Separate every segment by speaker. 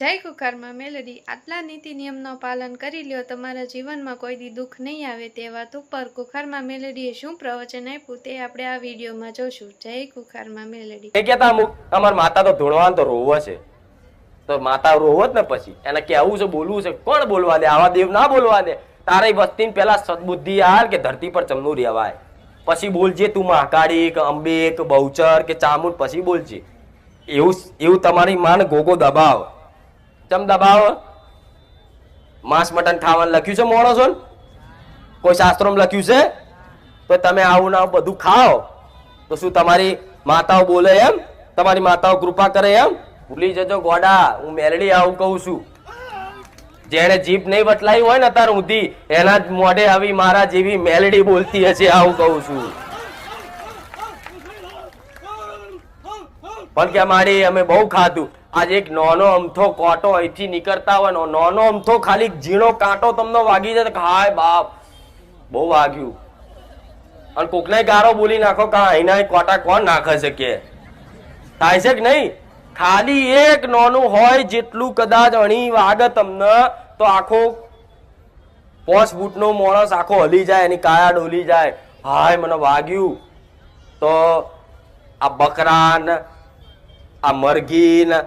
Speaker 1: જય કુકરમાં મેલડી આટલા નીતિ નિયમનો પાલન કરી લ્યો તમારા જીવનમાં કોઈ દી દુઃખ નહીં આવે તે વાત ઉપર કુકરમાં મેલડીએ શું પ્રવચન આપ્યું તે આપણે આ વિડીયોમાં જોશું. જય કુકરમાં મેલડી.
Speaker 2: એ કહેતા અમુક અમાર માતા તો ધોળવાન તો રોવો છે, તો માતા રોવો જ ને પછી એને કેવું છે, બોલવું છે, કોણ બોલવા દે? આવા દેવ ના બોલવા દે. તારે વસ્તી પેલા સદબુદ્ધિ હાલ કે ધરતી પર ચમનું રહેવાય, પછી બોલજે તું મહાકાળી કે અંબે કે બહુચર કે ચામુંડ, પછી બોલજે. એવું તમારી માને ગોગો દબાવ. ચમ દબાવ? માંસ મટન ખાવાનું લખ્યું છે માણસો? કોઈ શાસ્ત્રોમાં લખ્યું છે? તો તમે આવું ના બધું ખાઓ તો શું તમારી માતાઓ બોલે એમ? તમારી માતાઓ કૃપા કરે એમ? ભૂલી જજો ગોડા, હું મેલડી આવું કહું છું. જેને જીભ નહીં વટલાઈ હોય ને અત્યારે ઊંધી, એના જ મોઢે આવી મારા જેવી મેલડી બોલતી હશે, આવું કહું છું. પણ કે મારી અમે બહુ ખાધું. આજે એક નાનો અમથો કોટો અહીંથી નીકળતા હોય, નાનો અમથો ખાલી ઝીણો કાંટો તમને વાગી જાય તો હાય બાપ બહુ વાગ્યું. અને કોકને ગારો બોલી નાખો કા અહીંના કોટા કોણ નાખે છે કે થાય છે કે નહીં? ખાલી એક નાનું હોય જેટલું કદાચ અણી વાગે તમને તો આખો 5 ફૂટનો માણસ આખો હલી જાય, એની કાયા ડોલી જાય. હાય મને વાગ્યું. તો આ બકરા ને આ મરઘી ને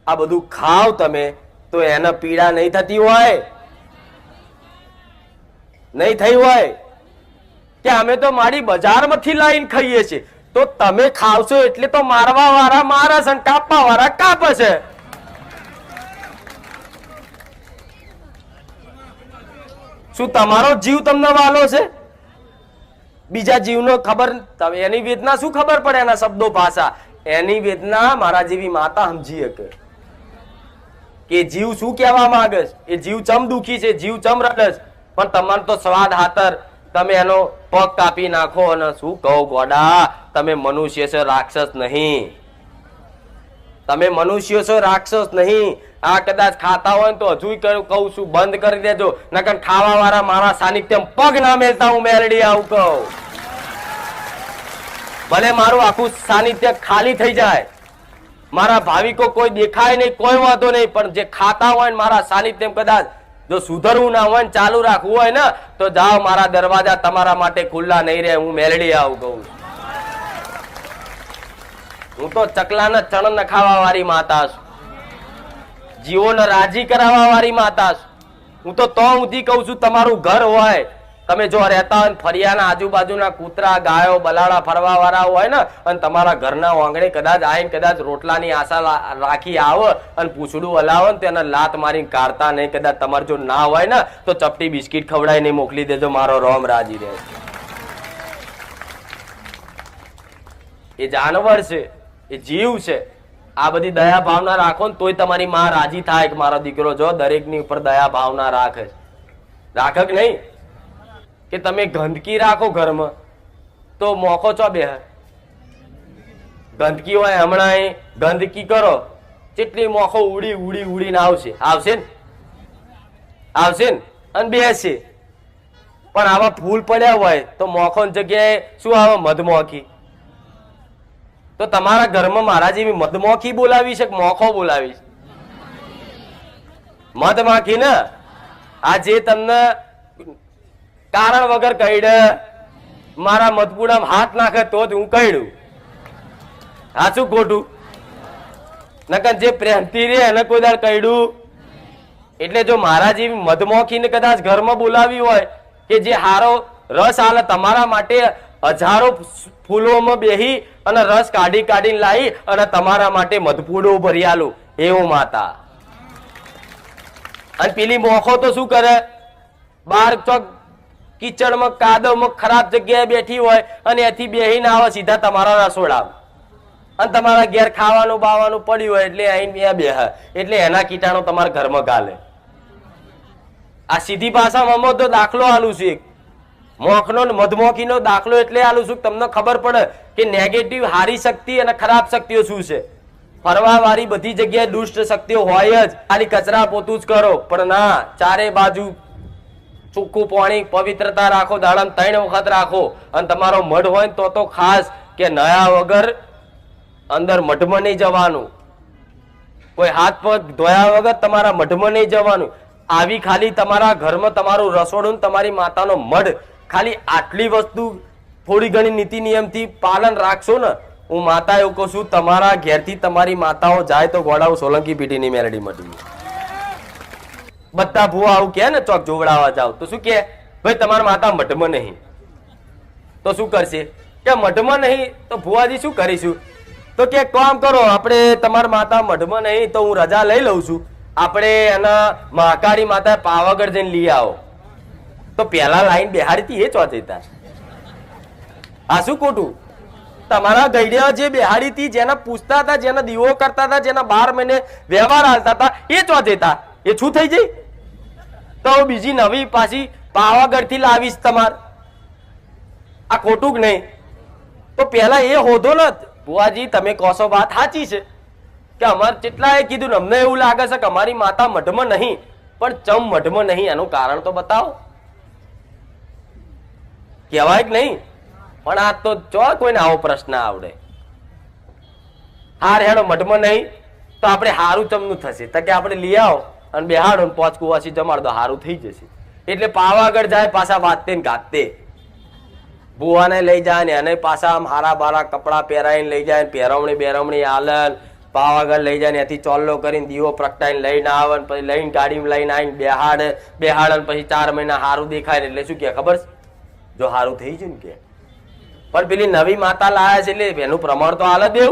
Speaker 2: આ બધું ખાવ તમે તો એને પીડા નહીં થતી હોય? નહીં થઈ હોય કે અમે તો મારી બજારમાંથી લાવીને ખાઈએ છીએ, તો તમે ખાવશો એટલે તો મારવા વાળા મારે છે, કાપવા વાળા કાપે છે. શું તમારો જીવ તમને વાલો છે? બીજા જીવનો ખબર, એની વેદના શું ખબર પડે? એના શબ્દો ભાષા, એની વેદના મારા જેવી માતા સમજી શકે કે જીવ શું કહેવા માંગે છે, એ જીવ ચમ દુખી છે, જીવ ચમ રડે છે. પણ તમારે તો સ્વાદ હાતર તમે એનો પગ કાપી નાખો. અને શું કહો ગોડા, તમે મનુષ્ય છો, રાક્ષસ નહીં. તમે મનુષ્ય છો, રાક્ષસ નહીં. આ કદાચ ખાતા હોય તો હજુ કહું છું બંધ કરી દેજો, નકર ખાવા વાળા મારા સાનિધ્યમ પગ ના મેલતા હું મેલડી આવું કહું. ભલે મારું આખું સાનિધ્ય ખાલી થઈ જાય, મારા ભાવિકો કોઈ દેખાય નહીં, કોઈ વાંધો નહીં, પણ જે ખાતા હોય ને મારા સાનિધ્ય કદાચ જો સુધરવું ના હોય ને ચાલુ રાખવું હોય ને તો જાઓ, મારા દરવાજા તમારા માટે ખુલ્લા નહીં રહે. હું મેલડી આવું કહું. હું તો ચકલાને ચણ ન ખાવા વાળી માતા છું, જીવોને રાજી કરાવવા વાળી માતા છું. હું તો ઊંધી કહું છું, તમારું ઘર હોય, તમે જો રહેતા હોય ફરિયાના આજુબાજુના કૂતરા ગાયો બલાડા ફરવા વાળા હોય ને, અને તમારા ઘરના આંગણે કદાચ આવીને કદાચ રોટલાની આશા રાખી આવે અને પૂછડું હલાવે ને તો એને લાત મારીને કાઢતા નહીં. કદાચ તમારે જો ના હોય ને તો ચપટી બિસ્કીટ ખવડાવીને મોકલી દેજો, મારો રોમ રાજી રહે. એ જાનવર છે, એ જીવ છે. આ બધી દયા ભાવના રાખો ને તોય તમારી માં રાજી થાય કે મારો દીકરો જો દરેકની ઉપર દયા ભાવના રાખે. રાખે કે નહીં? કે તમે ગંદકી રાખો ઘરમાં તો મોકો ચો બે ગંદકી હોય, હમણાં ગંદકી કરો જેટલી મોકો ઉડી ઉડી ઉડીને આવશે ને અને બેસે. પણ આવા ફૂલ પડ્યા હોય તો મોખો જગ્યાએ શું આવે? મધમોખી. તો તમારા ઘરમાં મારા જેવી મધમોખી બોલાવી છે કે મોખો બોલાવી છે? મધમાખી ને. આ જે તમને કારણ વગર કહીડે મારા મધપુડામાં હાથ નાખે તો જ હું કહ્યું. સાચું ખોટું? નકર જે પ્રેમથી રે એને કોઈ દાડ કહ્યું. એટલે જો મારા જેવી મધમોખીને કદાચ ઘરમાં બોલાવી હોય કે જે હારો રસ આલે તમારા માટે, હજારો ફૂલોમાં બેહી અને રસ કાઢીને લાવી અને તમારા માટે મધપુડો ભરી આલું, એવું માતા. અને પેલી મોખો તો શું કરે? બાર ચોક કિચડમાં કાદવમાં ખરાબ જગ્યાએ બેઠી હોય અને એથી બેહીને આવે સીધા તમારા રસોડા, અને તમારા ઘેર ખાવાનું બાવાનું પડ્યું હોય એટલે અહીં બેહ, એટલે એના કીટાણુ તમારા ઘરમાં ગાલે. આ સીધી ભાષામાં તો દાખલો આલું છું, એક મોખનો મધમોખીનો દાખલો એટલે આલું છું તમને ખબર પડે કે નેગેટિવ હારી શક્તિ અને ખરાબ શક્તિઓ શું છે. ફરવા વાળી બધી જગ્યાએ દુષ્ટ શક્તિઓ હોય જ, ખાલી કચરા પોતું જ કરો. પણ ના, ચારે બાજુ ચોખ્ખું પાણી પવિત્રતા રાખો, દાડામાં 3 વખત રાખો. અને તમારો મઢ હોય ને તો ખાસ કે નયા વગર અંદર મઢમાં નહીં જવાનું. કોઈ હાથ પગ ધોયા વગર તમારા મઢમાં નહીં જવાનું. આવી ખાલી તમારા ઘરમાં તમારું રસોડું ને તમારી માતાનો મઢ, ખાલી આટલી વસ્તુ થોડી ઘણી નીતિ નિયમથી પાલન રાખશો ને, હું માતા એવું કહું છું, તમારા ઘેરથી તમારી માતાઓ જાય તો ગોડાઉ સોલંકી પીઢીની મેલડી મટી. બધા ભૂવા આવું કે ને ચોક જોવડાવવા જાવ તો શું કે, ભાઈ તમારા માતા મઢમાં નહીં, તો શું કરશે કે મઢમાં નહીં, તો ભુવાજી શું કરીશું, તો કે કામ કરો, આપણે તમારા માતા મઢમાં નહીં તો હું રજા લઈ લઉં છું, આપણે એના મહાકાળી માતા પાવાગઢ જઈને લઈ આવો. તો પેલા લાઈન બેહાડી હતી એ ચોથીતા. આ શું ખોટું? તમારા ગઈડિયા જે બેહાડી હતી, જેના પૂછતા હતા, જેના દીવો કરતા હતા, જેના 12 મહિને વ્યવહાર હાલતા હતા, એ ચોથીતા એ શું થઈ જાય? તો બીજી નવી પાછી પાવાગઢ થી લાવીશ તમાર. આ ખોટું કે નહીં? તો પેલા એ હોદો ને બુઆજી, તમે કહો વાત સાચી છે કે અમારે કેટલાએ કીધું ને અમને એવું લાગે છે કે અમારી માતા મઢમાં નહીં, પણ ચમ મઢમાં નહીં એનું કારણ તો બતાવો. કહેવાય કે નહીં? પણ આ તો ચો કોઈને આવો પ્રશ્ન આવડે. હાર હેડો મઢમાં નહીં તો આપણે હારું ચમનું થશે, તો કે આપણે લઈ આવો અને બેહાડો ને 5 કુવાસી જમાડ દો, હારું થઈ જશે. એટલે પાવાગઢ જાય પાછા વાતે ને ગાતે, ભુવાને લઈ જાય ને એને પાછા આમ હારા બારા કપડા પહેરાઈને લઈ જાય, પહેરવણી બેરવણી આલન પાવાગઢ લઈ જાય, એથી ચોલ્લો કરીને દીવો પ્રગટાઈને લઈને આવે, પછી લઈને ગાડીમાં લઈને આવીને બેહાડે પછી 4 મહિના હારું દેખાય ને એટલે શું કે ખબર છે, જો હારું થઈ જાય ને કે. પણ પેલી નવી માતા લાયા છે એટલે એનું પ્રમાણ તો હાલ દેવ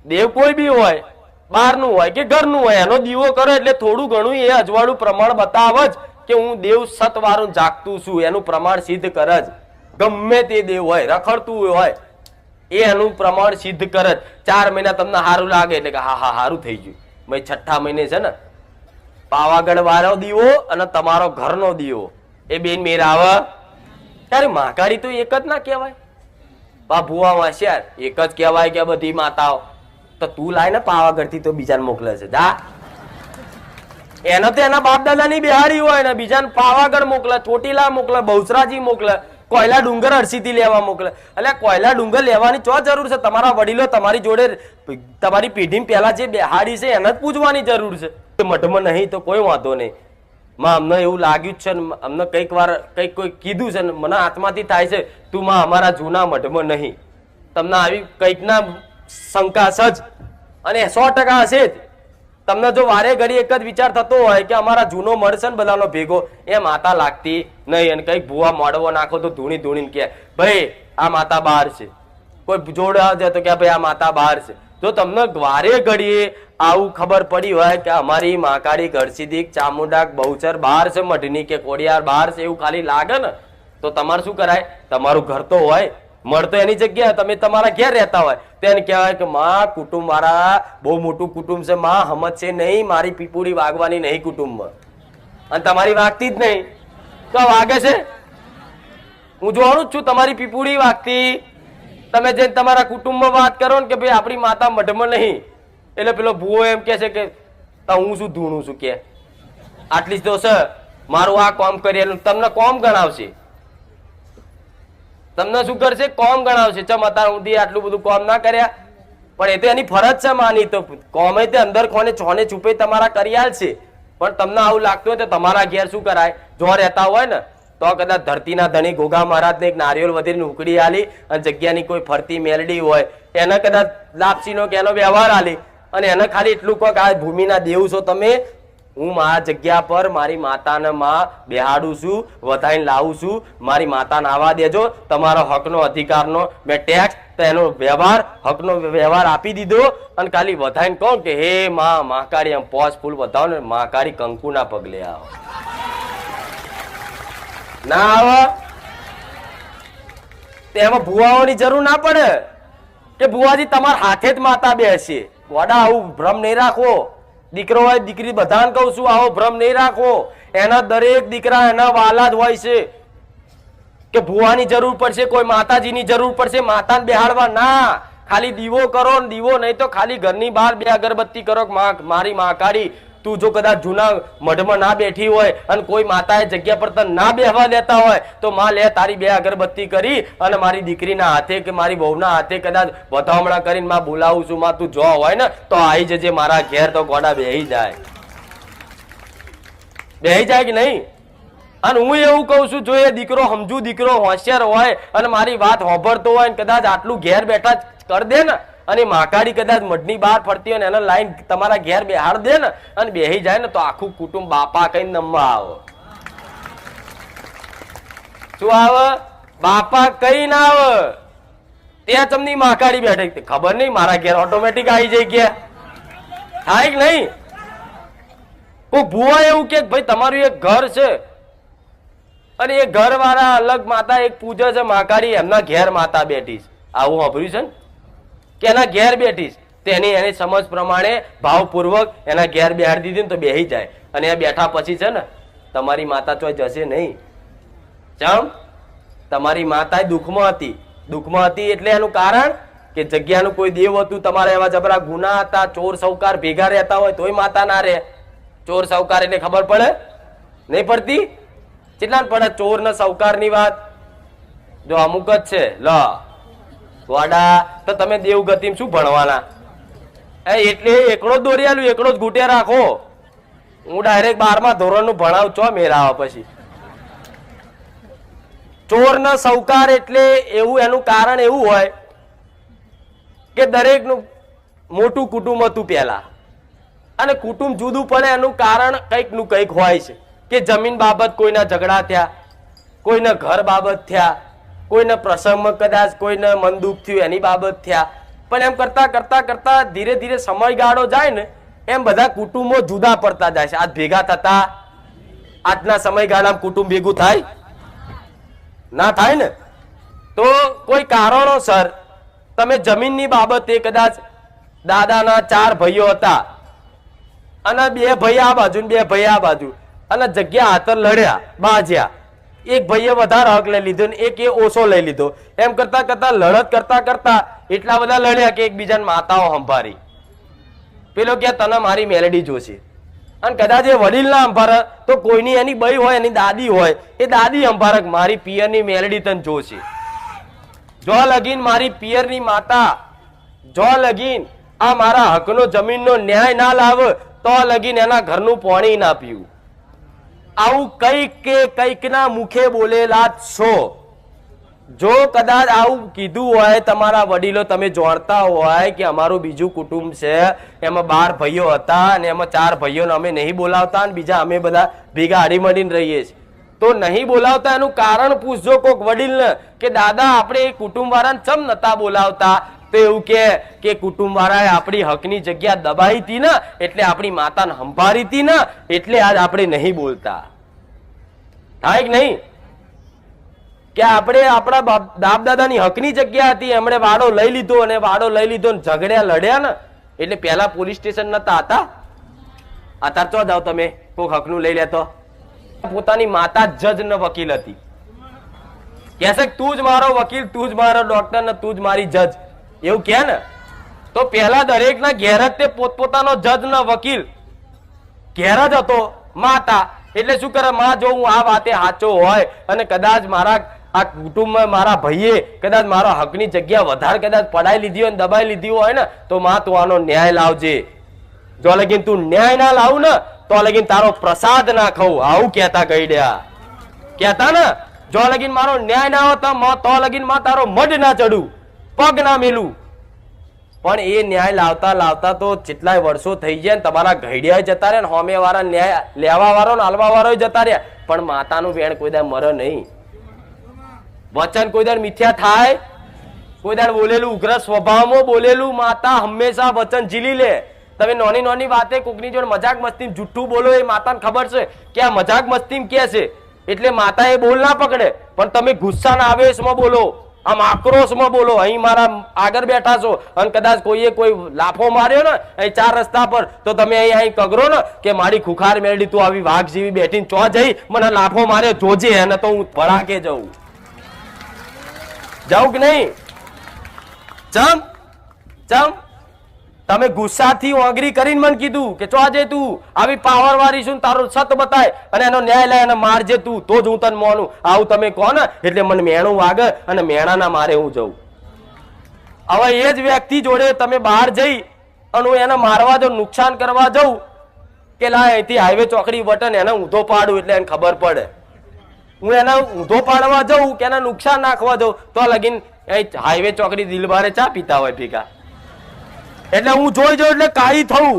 Speaker 2: દેવ કોઈ બી હોય, બહારનું હોય કે ઘરનું હોય, એનો દીવો કરો એટલે થોડું ઘણું એ અજવાળું પ્રમાણ બતાવે જ કે હું દેવ સતવારું જાગતું છું, એનું પ્રમાણ સિદ્ધ કરે જ. ગમે તે દેવ હોય, રખડતું હોય, એ એનું પ્રમાણ સિદ્ધ કરે જ. 4 મહિના તમને સારું લાગે એટલે કે હા હા સારું થઈ ગયું. ભાઈ 6ઠા મહિને છે ને પાવાગઢ વાળો દીવો અને તમારો ઘરનો દીવો એ બેન મેર આવે ત્યારે મહાકાળી તો એક જ ના કહેવાય? બા ભુવા હોશિયાર એક જ કહેવાય કે બધી માતાઓ. તો તું લાય ને પાવાગઢ થી તો બીજાને મોકલે છે, જા એનો તો એના બાપ દાદા ની બિહારી હોય ને બીજાને પાવાગઢ મોકલે, ચોટીલા મોકલે, બહુચરાજી મોકલે, કોયલા ડુંગર અરસીથી લેવા મોકલે. એટલે કોયલા ડુંગર લેવાની ચો જરૂર છે? તમારા વડીલો તમારી જોડે તમારી પેઢી પહેલા જે બિહારી છે એને જ પૂજવાની જરૂર છે. મઠમાં નહીં તો કોઈ વાંધો નહીં. માં અમને એવું લાગ્યું છે, અમને કઈક વાર કઈક કોઈ કીધું છે, મને આત્માથી થાય છે તું માં અમારા જૂના મઠમાં નહીં. તમને આવી કઈક ના શંકા સજ અને 100% હશે જ. તમને જો વારે ઘડી એક જ વિચાર થતો હોય કે અમારા જૂનો મળશે ને બધાનો ભેગો, એ માતા લાગતી નહીં. અને કઈક ભૂવા મોડવો નાખો તો ધૂણી ધૂણીને કે ભાઈ આ માતા બહાર છે, કોઈ જોડે આવે તો કે ભાઈ આ માતા બહાર છે. જો તમને વારે ઘડીએ આવું ખબર પડી હોય કે અમારી મહાકાળી ઘરસીધી ચામુંડા બહુચર બહાર છે, મઢની કે કોડિયાર બહાર છે, એવું ખાલી લાગે ને તો તમારે શું કરાય? તમારું ઘર તો હોય, મળતો એની જગ્યાએ તમે તમારા ઘેર રહેતા હોય તો એને કહેવાય કે માં કુટુંબ મારા બહુ મોટું કુટુંબ છે, માં હમત છે નહીં, મારી પીપુડી વાગવાની નહીં કુટુંબમાં. અને તમારી વાગતી જ નહીં તો વાગે છે? હું જોવાનું જ છું તમારી પીપુડી વાગતી. તમે જે તમારા કુટુંબમાં વાત કરો ને કે ભાઈ આપણી માતા મઢમાં નહીં, એટલે પેલો ભૂવો એમ કે છે કે હું શું ધૂણું છું કે આટલી જ તો છે, મારું આ કામ કરી તમને કોમ ગણાવશે. તમને શું કરશે? કોમ ગણાવશે. ચમ અત્યાર સુધી આટલું બધું કોમ ના કર્યા, પણ એ તો એની ફરજ છે માની. તો કોમે તે અંદર કોને છોને છુપે તમારા કરી આલશે. પણ તમને આવું લાગતું હોય તો તમારા ઘેર શું કરાય? જો રહેતા હોય ને તો કદાચ ધરતીના ધણી ગોગા મહારાજને એક નારિયેળ વધીને ઉકળી આલી અને જગ્યાની કોઈ ફરતી મેલડી હોય એને કદાચ લાપસીનો કે એનો વ્યવહાર આલી અને એને ખાલી એટલું કહો કે આ ભૂમિના દેવ છો તમે, હું મારા જગ્યા પર મારી માતાને માં બેહાડું છું, વધાઈને લાવું છું, મારી માતાને આવવા દેજો, તમારો હકનો અધિકારનો મેં ટેક્સ તો એનો વ્યવહાર હકનો વ્યવહાર આપી દીધો. અને ખાલી વધાઈને કહો કે હે માં મહાકાળી આમ 5 ફૂલ વધાવો ને મહાકાળી કંકુના પગલે આવો. ના આવે તેમાં ભુવાઓની જરૂર ના પડે કે ભુવાજી તમારા હાથે જ માતા બેસે. વડા આવું ભ્રમ નહીં રાખવો. દીકરો હોય દીકરી બધાને કહું છું આવો ભ્રમ નહીં રાખવો. એના દરેક દીકરા એના વાલા જ હોય છે કે ભુવાની જરૂર પડશે, કોઈ માતાજીની જરૂર પડશે, માતાને બેહાડવા ના. ખાલી દીવો કરો ને દીવો નહીં તો ખાલી ઘરની બહાર 2 અગરબત્તી કરો મારી મહાકાળી તું જો કદાચ જૂના મઢમાં ના બેઠી હોય અને કોઈ માતાએ જગ્યા પર તને ના બેહવા દેતા હોય તો માં લે તારી 2 અગરબત્તી કરી અને મારી દીકરીના હાથે કે મારી વહુના હાથે કદાચ વધામણા કરીને માં બોલાવું છું, માં તું જો હોય ને તો આવી જજે મારા ઘેર, તો ગોડા બેહી જાય કે નહીં? અને હું એવું કઉ છું, જો એ દીકરો સમજુ દીકરો હોશિયાર હોય અને મારી વાત સાંભળતો હોય ને કદાચ આટલું ઘેર બેઠા કરી દે ને અને માકાડી કદાચ મઢની બહાર ફરતી હોય ને એને લાઈન તમારા ઘેર બેહાડ દે ને અને બેહી જાય ને તો આખું કુટુંબ બાપા કઈ નમવા આવે. શું આવે? બાપા કઈ ના આવે. ત્યાં તમને માકાડી બેઠી ખબર નહીં, મારા ઘેર ઓટોમેટિક આવી જાય કે થાય કે નહીં? કોઈ ભૂવા એવું કે ભાઈ તમારું એક ઘર છે અને એ ઘર વાળા અલગ માતા એક પૂજે છે માકાડી, એમના ઘેર માતા બેઠી છે. આવું સાંભળ્યું છે ને કે એના ઘેર બેઠી તેની એની સમજ પ્રમાણે ભાવપૂર્વક એના ઘેર બેહાડી દીધી ને તો બેહી જાય. અને એ બેઠા પછી છે ને તમારી માતા ચોય જશે નહીં. ચમ? તમારી માતા દુઃખમાં હતી એટલે એનું કારણ કે જગ્યાનું કોઈ દેવ હતું, તમારા એવા જબરા ગુના હતા, ચોર સૌકાર ભેગા રહેતા હોય તોય માતા ના રહે. ચોર સૌકાર એટલે ખબર પડે? નહીં પડતી? કેટલા પડે ચોર ને સૌકાર ની વાત? જો અમુક જ છે. લો વાડા તો તમે દેવગતિ શું ભણવાના? એટલે એકડો જ દોરિયાલું એકડો જ ઘૂંટે રાખો. હું ડાયરેક્ટ 12મા ધોરણનું ભણાવ છો મેળાવા પછી. ચોર ને સૌકાર એટલે એવું એનું કારણ એવું હોય કે દરેકનું મોટું કુટુંબ હતું પહેલા અને કુટુંબ જુદું પડે એનું કારણ કંઈક નું કંઈક હોય છે કે જમીન બાબત કોઈના ઝઘડા થયા, કોઈને ઘર બાબત થયા, કોઈને પ્રસંગમાં કદાચ કોઈને મન દુઃખ થયું એની બાબત થયા. પણ એમ કરતા કરતા કરતા ધીરે ધીરે સમયગાળો જાય ને એમ બધા કુટુંબો જુદા પડતા જાય છે. આજ ભેગા થતા આજના સમયગાળામાં કુટુંબ ભેગું થાય ના થાય ને? તો કોઈ કારણોસર તમે જમીનની બાબતે કદાચ દાદાના 4 ભાઈઓ હતા અને 2 ભાઈ આ બાજુ ને 2 ભાઈ આ બાજુ અને જગ્યા હાથર લડ્યા બાજ્યા. એક ભાઈએ વધારે હક લઈ લીધો ને એક એ ઓછો લઈ લીધો. એમ કરતા કરતા લડત કરતા કરતા એટલા બધા લડ્યા કે એકબીજાને માતાઓ સંભાળી. પેલો કે તને મારી મેલેડી જોશે અને કદાચ એ વડીલ ના સંભાળે તો કોઈની એની બઈ હોય એની દાદી હોય એ દાદી સંભાળે મારી પિયરની મેલેડી તને જોશે. જો લગીન મારી પિયરની માતા જો લગીન આ મારા હકનો જમીનનો ન્યાય ના લાવે તો લગીન એના ઘરનું પાણી ના પીવું. આવું કંઈક ના મુખે બોલેલા છો. જો કદાચ આવું કીધું હોય તમારા વડીલો, તમે જાણતા હોય કે અમારું બીજું કુટુંબ છે એમાં 12 ભાઈઓ હતા અને એમાં 4 ભાઈઓને અમે નહીં બોલાવતા અને બીજા અમે બધા ભેગા હળીમળીને રહીએ છીએ, તો નહીં બોલાવતા એનું કારણ પૂછજો કોક વડીલને કે દાદા આપણે એ કુટુંબ વાળાને ચમ નતા બોલાવતા? તો એવું કે કુટુંબ વાળાએ આપણી હકની જગ્યા દબાઈ હતી ને એટલે આપણી માતાને સંભાળી હતી ને એટલે આજ આપણે નહીં બોલતા. થાય કે નહીં? કે આપણે આપણા બાપ દાદાની હકની જગ્યા હતી એમણે વાડો લઈ લીધો અને વાડો લઈ લીધો ને ઝઘડ્યા લડ્યા ને એટલે પહેલા પોલીસ સ્ટેશન નતા હતા. અત્યારે ચો જાવ તમે કોક હકનું લઈ લેતો? પોતાની માતા જજ ને વકીલ હતી. કહેશે તું જ મારો વકીલ, તું જ મારો ડોક્ટર ને તું જ મારી જજ, એવું કે ને? તો પહેલા દરેક ના ઘેર જ તે પોતપોતાનો જજ ને વકીલ ઘેર જ હતો માતા. એટલે શું કરે માં, જો હું આ વાતે સાચો હોય અને કદાચ મારા આ કુટુંબમાં મારા ભાઈએ કદાચ મારા હકની જગ્યા વધારે કદાચ પડાઈ લીધી હોય દબાઈ લીધી હોય ને તો માં તું આનો ન્યાય લાવજે. જો લગીન તું ન્યાય ના લાવું ને તો લગીન તારો પ્રસાદ ના ખાવું. આવું કેતા ગઈડ્યા કેતા ને? જો લગીન મારો ન્યાય ના હોતા તો લગીન માં તારો મઢ ના ચડું, પગ ના મેલું. પણ એ ન્યાય લાવતા લાવતા તો જેટલાય વર્ષો થઈ ગયા ને તમારા ઘડિયા જતા રહ્યા ને હોમે વાળા ન્યાય લેવા વાળો ને હાલવા વાળો જતા રહ્યા, પણ માતાનું વેણ કોઈ દાડ મરે નહીં. વચન કોઈ દાડ મિથ્યા થાય? કોઈ દાડ બોલેલું ઉગ્ર સ્વભાવમાં બોલેલું માતા હંમેશા વચન ઝીલી લે. તમે નાની નાની વાતે કોકની જોડે મજાક મસ્તી જુઠ્ઠું બોલો એ માતાને ખબર છે કે આ મજાક મસ્તી કે છે એટલે માતા એ બોલ ના પકડે. પણ તમે ગુસ્સાના આવેશમાં બોલો, આમ આક્રોશમાં બોલો, અહીં મારા આગળ બેઠા છો અને કદાચ કોઈએ કોઈ લાફો માર્યો ને અહીં 4 રસ્તા પર તો તમે અહીં કગરો ને કે મારી ખુખાર મેળડી તું આવી વાઘ જેવી બેઠીને ચો જઈ મને લાફો માર્યો જોજે એને તો હું ભડાકે જાઉં કે નહીં? ચમ તમે ગુસ્સાથી ઓગરી કરીને મને કીધું કે ચો જે તું આવી પાવર વાળી છું તારો સત બતાય અને એનો ન્યાય લે અને મારજે તું તો જ હું તને માનું. આવું તમે કહો ને એટલે મને મેણું વાગે અને મેણાના મારે હું જઉં. હવે એ જ વ્યક્તિ જોડે તમે બહાર જઈ અને હું એને મારવા જાઉં, નુકસાન કરવા જાઉં કે લા અહીંથી હાઈવે ચોકડી બટન એને ઊંધો પાડું એટલે એને ખબર પડે. હું એને ઊંધો પાડવા જાઉં કે એને નુકસાન નાખવા જાઉં તો લગીન હાઈવે ચોકડી દિલબારે ચા પીતા હોય ભેગા. એટલે હું જોઈ જોઉં એટલે કાળી થવું.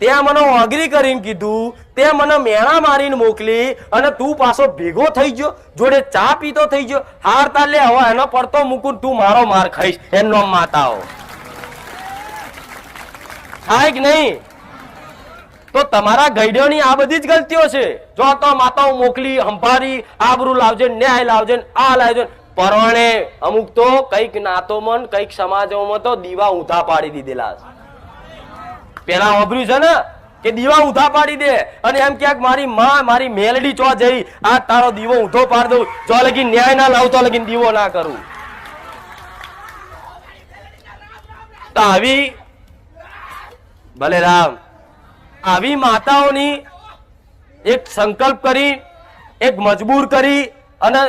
Speaker 2: ત્યાં મને ઓગરી કરીને કીધું, તે મને મેણા મારીને મોકલી અને તું પાછો ભેગો થઈ ગયો, જોડે ચા પીતો થઈ ગયો. હાર તાર લે હવે એનો પડતો મૂકું તું મારો માર ખાઈશ એનો માતાઓ થાય કે નહીં? તો તમારા ગઈડોની આ બધી જ ગલતીઓ છે. જો તો માતાઓ મોકલી સંભારી આબરૂ લાવજે, ન્યાય લાવજે, આ લાવજે. પરવાણે અમુક તો કઈક નાતોમાં કઈક સમાજોમાં તો દીવા ઊંધા પાડી દીધેલા છે. પેલા વાપર્યું છે ને કે દીવા ઊંધા પાડી દે અને એમ ક્યાંક મારી માં મારી મેલડી ચો જઈ આ તારો દીવો ઊંધો પાડી દઉં, જો લગી ન્યાય ના લાવતો લગી દીવો ના કરું. તો આવી ભલે રામ આવી માતાઓની એક સંકલ્પ કરી, એક મજબૂર કરી અને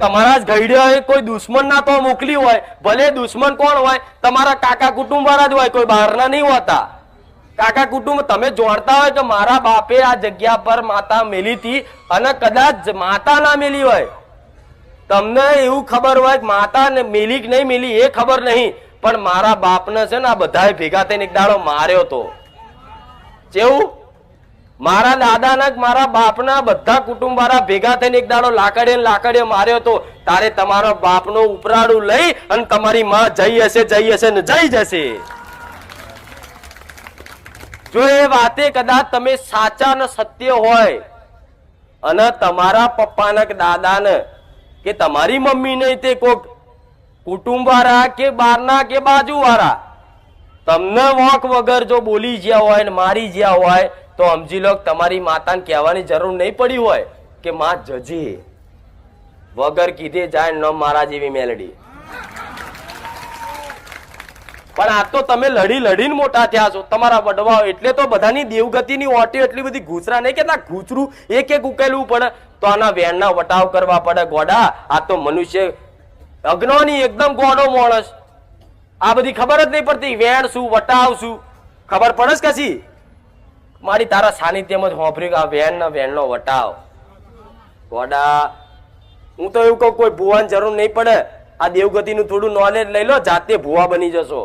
Speaker 2: તમારા જ ગઈડે કોઈ દુશ્મન ના તો મોકલી હોય, ભલે દુશ્મન કોણ હોય તમારા કાકા કુટુંબ વાળા જ હોય, કોઈ બહારના નહીં હોતા. કાકા કુટુંબ તમે જોડતા હોય કે મારા બાપે આ જગ્યા પર માતા મેલી હતી અને કદાચ માતા ના મેલી હોય, તમને એવું ખબર હોય કે માતા ને મેલી કે નહીં મેલી એ ખબર નહીં, પણ મારા બાપને છે ને આ બધા ભેગા થઈને એક દાડો માર્યો તો. કેવું? મારા દાદાના મારા બાપના બધા કુટુંબ વાળા ભેગા થઈને એક દાડો લાકડીએ માર્યો તો. તારે તમારો બાપનો ઉપરાડું લઈ અને તમારી માં જઈ હશે ને જઈ જશે. જો એ વાતે કદાચ તમે સાચા ને સત્ય હોય અને તમારા પપ્પાના કે દાદાને કે તમારી મમ્મી ને તે કોક કુટુંબ વાળા કે બહારના કે બાજુ વાળા તમને વોક વગર જો બોલી જ્યાં હોય ને મારી જ્યાં હોય તો સમજી લો તમારી માતાને કહેવાની જરૂર નહીં પડી હોય કે માં જજે, વગર કીધે જાય ન મારા જેવી મેલડી. પણ આ તો તમે લડી લડીને મોટા થયા છો તમારા વડવાઓ, એટલે તો બધાની દેવગતિની ઓટી એટલી બધી ઘૂસરા નહીં કેટલા ઘૂસરું એક એક ઉકેલવું પડે તો આના વેણના વટાવ કરવા પડે. ગોડા આ તો મનુષ્ય અજ્ઞાની એકદમ ગોડો માણસ, આ બધી ખબર જ નહીં પડતી વેણ શું વટાવ શું ખબર પડે જ કશી. મારી તારા સાનિધ્યમાં જ હોંભર્યું આ વેણનો વટાવ. ગોડા હું તો એવું કહું કોઈ ભૂવાની જરૂર નહીં પડે, આ દેવગતિનું થોડું નોલેજ લઈ લો, જાતે ભૂવા બની જશો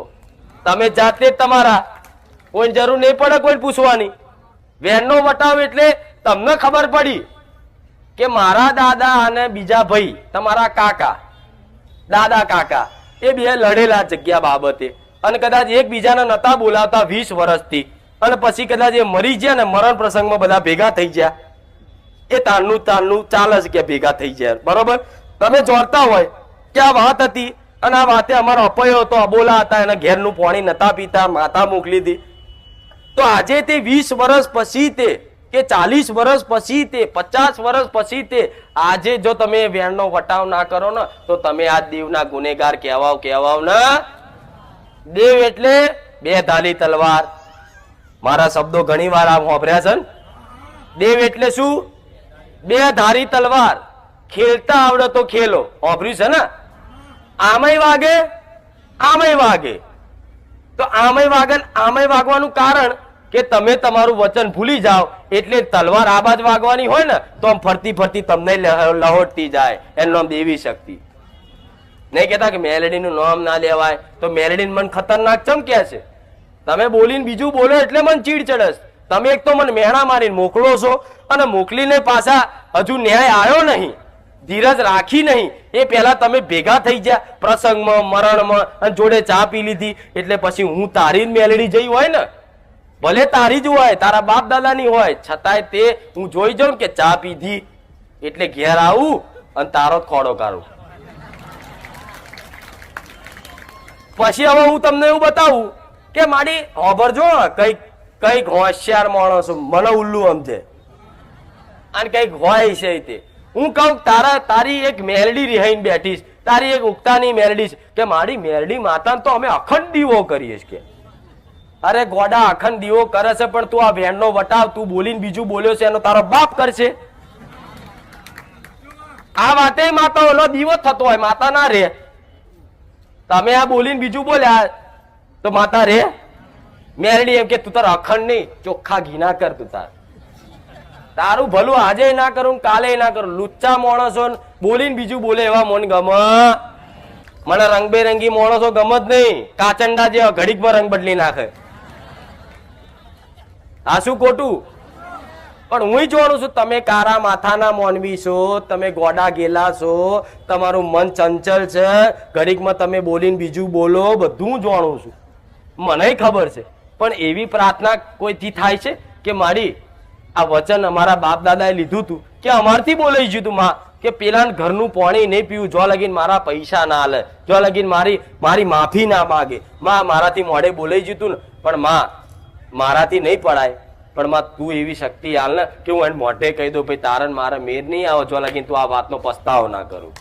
Speaker 2: તમે જાતે જ. તમારા કોઈ જરૂર નહીં પડે કોઈ પૂછવાની. વેણનો વટાવ એટલે તમને ખબર પડી કે મારા દાદા અને બીજા ભાઈ તમારા કાકા દાદા કાકા એ બે લડેલા જગ્યા બાબતે અને કદાચ એકબીજાને નતા બોલાવતા 20 વર્ષથી અને પછી કદાચ એ મરી ગયા ને મરણ પ્રસંગમાં બધા ભેગા થઈ ગયા. એ તારનું ચાલે છે કે ભેગા થઈ ગયા. બરોબર? તમે જોડતા હોય કે આ વાત હતી અને આ વાતે અમારો અપયો હતો, અબોલા હતા, એના ઘેરનું પાણી નતા પીતા, માતા મોકલી હતી. તો આજે તે 20 વર્ષ પછી તે કે 40 વર્ષ પછી તે 50 વર્ષ પછી તે આજે જો તમે વેણનો વટાવ ના કરો ને તો તમે આ દેવના ગુનેગાર કહેવાવ ને. દેવ એટલે બે ધાલી તલવાર. મારા શબ્દો ઘણી વાર આમ વાપર્યા છે. દેવ એટલે શું? બે ધારી તલવાર. ખેલતા આવડે તો ખેલો, વાપર્યું છે ને. આમય વાગે આમય વાગે. તો આમય વાગે આમય વાગવાનું કારણ કે તમે તમારું વચન ભૂલી જાઓ એટલે તલવાર આ બાજ વાગવાની હોય ને તો આમ ફરતી ફરતી તમને લહોટતી જાય. એનું નામ દેવી શક્તિ. નહીં કેતા કે મેલેડીનું નામ ના લેવાય, તો મેલેડીન મન ખતરનાક ચમ કે છે. તમે બોલીને બીજું બોલો એટલે મને ચીડ ચડે. તમે એક તો મને મેણા મારીને મોકલો છો અને મોકલીને પાછા હજુ ન્યાય આવ્યો નહીં, ધીરજ રાખી નહીં. એ પહેલા તમે ભેગા થઈ ગયા પ્રસંગમાં મરણમાં અને જોડે ચા પી લીધી એટલે પછી હું તારી જ મેલડી જઈ હોય ને, ભલે તારી જ હોય તારા બાપ દાદાની હોય છતાંય તે હું જોઈ જાઉં કે ચા પીધી એટલે ઘેર આવું અને તારો ખોડો કાઢું. પછી હવે હું તમને એવું બતાવું કે મારી હોભરજો કઈક હોશિયાર માણસ મને ઉલ્લુ સમજે અને કઈક હોય છે તે. હું કહું તારી એક મેલડી રિહાઈને બેઠીશ, તારી એક ઉગતાની મેલડી કે મારી મેલડી માતાને તો અમે અખંડ દીવો કરીએ કે અરે ગોડા અખંડ દીવો કરે છે પણ તું આ વેણનો વટાવ તું બોલીને બીજું બોલ્યો છે એનો તારો બાપ કરશે. આ વાતે માતા ઓલો દીવો થતો હોય માતા ના રે. તમે આ બોલીને બીજું બોલ્યા તો માતા રે. મેરડી એમ કે તું તાર અખંડ નહીં ચોખ્ખા ઘી ના કર. તું તારું ભલું આજે ના કરું કાલે ના કરું. લુચ્ચા માણસો બોલીને બીજું બોલે એવા મન ગમ. મને રંગબેરંગી માણસો ગમ જ નહીં. કાચંડા જેવા ઘડીક પર રંગ બદલી નાખે. આ શું ખોટું? પણ હું જોડું છું તમે કારા માથાના મોનવી છો, તમે ગોડા ગેલા છો, તમારું મન ચંચલ છે, ઘડીકમાં તમે બોલીને બીજું બોલો, બધું જાણું છું, મને ખબર છે. પણ એવી પ્રાર્થના કોઈથી થાય છે કે મારી આ વચન અમારા બાપ દાદાએ લીધું હતું કે અમારથી બોલાઈ ગયું હતું માં કે પેલા ઘરનું પાણી નહીં પીવું જો લગીન મારા પૈસા ના હાલે, જો લગીન મારી માફી ના માગે. માં મારાથી મોડે બોલાઈ ગયું હતું ને, પણ માં મારાથી નહીં પડાય. પણ માં તું એવી શક્તિ હાલ ને કે હું એને મોઢે કહી દઉં ભાઈ તારન મારા મેર નહીં આવો જો લગીન તું આ વાતનો પસ્તાવો ના કરું.